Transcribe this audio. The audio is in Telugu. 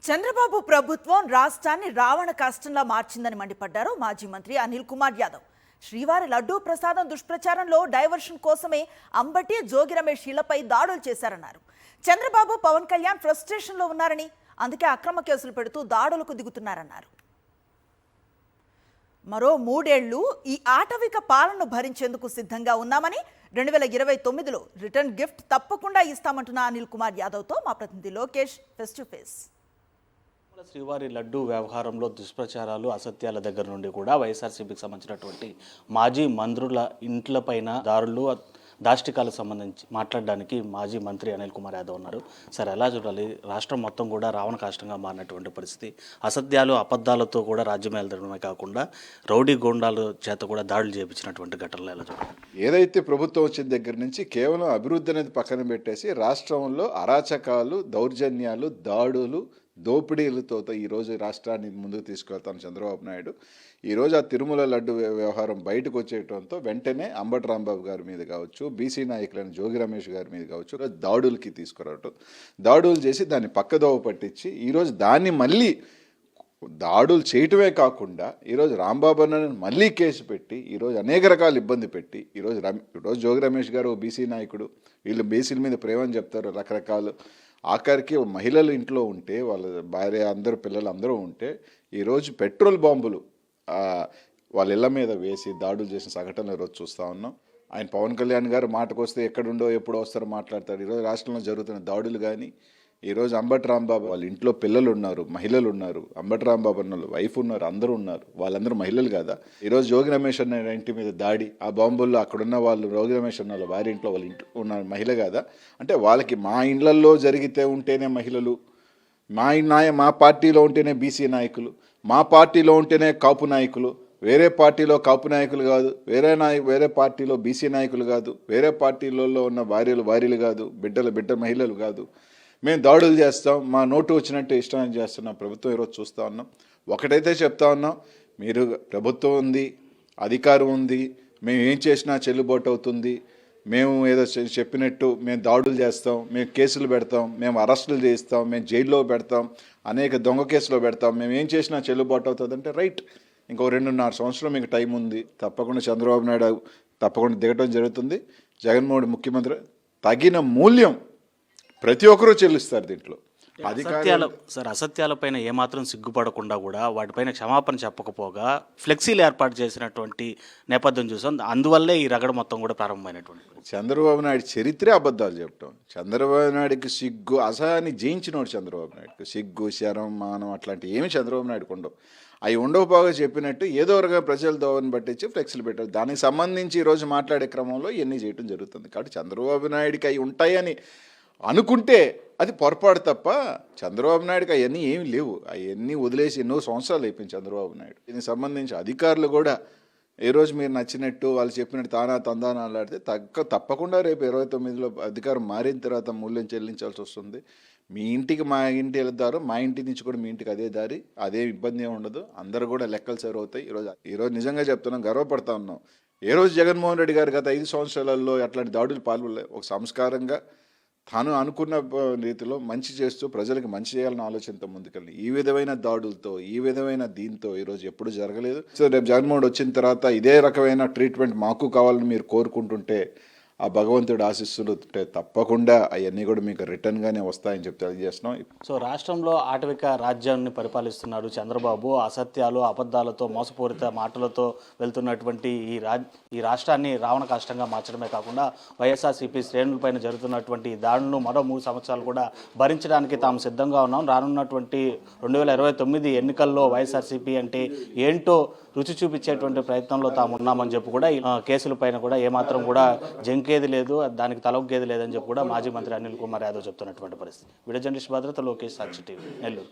చంద్రబాబు ప్రభుత్వం రాష్ట్రాన్ని రావణ కాష్టంలా మార్చిందని మండిపడ్డారు మాజీ మంత్రి అనిల్ కుమార్ యాదవ్. శ్రీవారి లడ్డూ ప్రసాదం దుష్ప్రచారంలో డైవర్షన్ కోసమే అంబటి, జోగి రమేష్ ఇళ్లపై దాడులు చేశారన్నారు. చంద్రబాబు, పవన్ కళ్యాణ్ ఫ్రస్ట్రేషన్లో ఉన్నారని, అందుకే అక్రమ కేసులు పెడుతూ దాడులకు దిగుతున్నారన్నారు. మరో 3 ఏళ్లు ఈ ఆటవిక పాలనను భరించేందుకు సిద్ధంగా ఉన్నామని, 2029లో రిటర్న్ గిఫ్ట్ తప్పకుండా ఇస్తామంటున్న అనిల్ కుమార్ యాదవ్తో మా ప్రతినిధి లోకేష్ ఫేస్ టు ఫేస్. శ్రీవారి లడ్డు వ్యవహారంలో దుష్ప్రచారాలు, అసత్యాల దగ్గర నుండి కూడా వైఎస్ఆర్సీపీకి సంబంధించినటువంటి మాజీ మంత్రుల ఇంట్లపైన దారులు, దాష్టికాలకు సంబంధించి మాట్లాడడానికి మాజీ మంత్రి అనిల్ కుమార్ యాదవ్ ఉన్నారు. సార్, ఎలా చూడాలి? రాష్ట్రం మొత్తం కూడా రావణ కాష్టంగా మారినటువంటి పరిస్థితి, అసత్యాలు, అబద్ధాలతో కూడా రాజ్యం వెళ్తడమే కాకుండా రౌడీ గోండాల చేత కూడా దాడులు చేయించినటువంటి ఘటనలు ఎలా చూడాలి? ఏదైతే ప్రభుత్వం వచ్చిన దగ్గర నుంచి కేవలం అభివృద్ధి అనేది పక్కన పెట్టేసి రాష్ట్రంలో అరాచకాలు, దౌర్జన్యాలు, దాడులు, దోపిడీలతో ఈరోజు రాష్ట్రాన్ని ముందుకు తీసుకెళ్తాను చంద్రబాబు నాయుడు. ఈరోజు ఆ తిరుమల లడ్డు వ్యవహారం బయటకు వచ్చేయడంతో వెంటనే అంబటి రాంబాబు గారి మీద కావచ్చు, బీసీ నాయకులైన జోగి రమేష్ గారి మీద కావచ్చు, దాడులకి తీసుకురావటం, దాడులు చేసి దాన్ని పక్కదోవ పట్టించి ఈరోజు దాన్ని మళ్ళీ దాడులు చేయటమే కాకుండా ఈరోజు రాంబాబు అన్నని మళ్ళీ కేసు పెట్టి ఈరోజు అనేక రకాల ఇబ్బంది పెట్టి ఈరోజు జోగి రమేష్ గారు బీసీ నాయకుడు, వీళ్ళు బీసీల మీద ప్రేమని చెప్తారు రకరకాలు. ఆఖరికి మహిళలు ఇంట్లో ఉంటే, వాళ్ళ భార్య, అందరూ పిల్లలు అందరూ ఉంటే ఈరోజు పెట్రోల్ బాంబులు వాళ్ళ ఇళ్ల మీద వేసి దాడులు చేసిన సంఘటనలు ఈరోజు చూస్తూ ఉన్నాం. ఆయన పవన్ కళ్యాణ్ గారు మాటకు వస్తే ఎక్కడుండో ఎప్పుడు వస్తారో మాట్లాడతారు. ఈరోజు రాష్ట్రంలో జరుగుతున్న దాడులు కానీ, ఈరోజు అంబటి రాంబాబు వాళ్ళ ఇంట్లో పిల్లలు ఉన్నారు, మహిళలు ఉన్నారు, అంబటి రాంబాబు అన్న వైఫ్ ఉన్నారు, అందరూ ఉన్నారు, వాళ్ళందరూ మహిళలు కదా. ఈరోజు జోగి రమేష్ అన్న ఇంటి మీద దాడి, ఆ బాంబుల్లో అక్కడున్న వాళ్ళు జోగి రమేష్ అన్న వాళ్ళ వారి ఇంట్లో వాళ్ళ ఇంట్లో ఉన్న మహిళ కదా. అంటే వాళ్ళకి మా ఇండ్లల్లో జరిగితే ఉంటేనే మహిళలు, మా పార్టీలో ఉంటేనే బీసీ నాయకులు, మా పార్టీలో ఉంటేనే కాపు నాయకులు, వేరే పార్టీలో కాపు నాయకులు కాదు, వేరే పార్టీలో బీసీ నాయకులు కాదు, వేరే పార్టీలలో ఉన్న భార్యలు కాదు, బిడ్డ మహిళలు కాదు, మేము దాడులు చేస్తాం, మా నోటు వచ్చినట్టు ఇష్టం చేస్తున్నాం. ప్రభుత్వం ఈరోజు చూస్తూ ఉన్నాం. ఒకటైతే చెప్తా ఉన్నాం, మీరు ప్రభుత్వం ఉంది, అధికారం ఉంది, మేము ఏం చేసినా చెల్లుబాటు అవుతుంది, మేము ఏదో చెప్పినట్టు మేము దాడులు చేస్తాం, మేము కేసులు పెడతాం, మేము అరెస్టులు చేయిస్తాం, మేము జైల్లో పెడతాం, అనేక దొంగ కేసులో పెడతాం, మేము ఏం చేసినా చెల్లుబాటు అవుతుంది అంటే రైట్. ఇంకో 2.5 సంవత్సరం మీకు టైం ఉంది. తప్పకుండా చంద్రబాబు నాయుడు తప్పకుండా దిగటం జరుగుతుంది. జగన్మోహన్ ముఖ్యమంత్రి తగిన మూల్యం ప్రతి ఒక్కరూ చెల్లిస్తారు. దీంట్లో అసత్యాలపైన ఏమాత్రం సిగ్గుపడకుండా కూడా వాటిపైన క్షమాపణ చెప్పకపోగా ఫ్లెక్సీలు ఏర్పాటు చేసినటువంటి నేపథ్యం చూసాం. అందువల్లే ఈ రగడ మొత్తం కూడా ప్రారంభమైనటువంటి చంద్రబాబు నాయుడు చరిత్రే అబద్ధాలు చెప్పడం. చంద్రబాబు నాయుడికి సిగ్గు, అసహాయాన్ని జయించినోడు చంద్రబాబు నాయుడుకి. సిగ్గు, శరం, మానం అట్లాంటి ఏమి చంద్రబాబు నాయుడుకు ఉండవు. అవి ఉండకపోగా చెప్పినట్టు ఏదో ఒకగా ప్రజల దోవని పట్టించి ఫ్లెక్సీలు పెట్టారు. దానికి సంబంధించి ఈరోజు మాట్లాడే క్రమంలో ఇవన్నీ చేయడం జరుగుతుంది. కాబట్టి చంద్రబాబు నాయుడికి అవి ఉంటాయని అనుకుంటే అది పొరపాటు తప్ప చంద్రబాబు నాయుడుకి అవన్నీ ఏమి లేవు. అవన్నీ వదిలేసి ఎన్నో సంవత్సరాలు అయిపోయింది చంద్రబాబు నాయుడు. దీనికి సంబంధించి అధికారులు కూడా ఏ రోజు మీరు నచ్చినట్టు వాళ్ళు చెప్పినట్టు తందానా ఆడితే తప్పకుండా రేపు 29లో అధికారం మారిన తర్వాత మూల్యం చెల్లించాల్సి వస్తుంది. మీ ఇంటికి మా ఇంటి వెళ్తారు, మా ఇంటి నుంచి కూడా మీ ఇంటికి అదే దారి, అదే ఇబ్బంది ఏమి ఉండదు. అందరూ కూడా లెక్కలు సరివుతాయి. ఈరోజు నిజంగా చెప్తున్నాం, గర్వపడతా ఉన్నాం. ఏ రోజు జగన్మోహన్ రెడ్డి గారు గత 5 సంవత్సరాలలో అట్లాంటి దాడులు పాల్గొనలేదు. ఒక సంస్కారంగా తాను అనుకున్న రీతిలో మంచి చేస్తూ ప్రజలకు మంచి చేయాలన్న ఆలోచనతో ముందుకెళ్ళి ఈ విధమైన దాడులతో, ఈ విధమైన దీంతో ఈరోజు ఎప్పుడు జరగలేదు. సో రేపు జగన్మోహన్ వచ్చిన తర్వాత ఇదే రకమైన ట్రీట్మెంట్ మాకు కావాలని మీరు కోరుకుంటుంటే ఆ భగవంతుడు ఆశీస్సులు తప్పకుండా అవన్నీ కూడా మీకు రిటర్న్గానే వస్తాయని చెప్పి తెలియజేస్తున్నాం. సో రాష్ట్రంలో ఆటవిక రాజ్యాన్ని పరిపాలిస్తున్నారు చంద్రబాబు. అసత్యాలు, అబద్ధాలతో, మోసపూరిత మాటలతో వెళ్తున్నటువంటి ఈ రాష్ట్రాన్ని రావణ కాష్టంగా మార్చడమే కాకుండా వైఎస్ఆర్సీపీ శ్రేణులపైన జరుగుతున్నటువంటి దాడులను మరో 3 సంవత్సరాలు కూడా భరించడానికి తాము సిద్ధంగా ఉన్నాం. రానున్నటువంటి 2029 ఎన్నికల్లో వైఎస్ఆర్సీపీ అంటే ఏంటో రుచి చూపించేటువంటి ప్రయత్నంలో తాము ఉన్నామని చెప్పి కూడా కేసులపైన కూడా ఏమాత్రం కూడా జంకేది లేదు, దానికి తలొగ్గేది లేదని చెప్పి కూడా మాజీ మంత్రి అనిల్ కుమార్ యాదవ్ చెప్తున్నటువంటి పరిస్థితి. వీడియో జర్నలిస్ట్ భద్రత, లోకేష్, సాక్షి టీవీ, నెల్లూరు.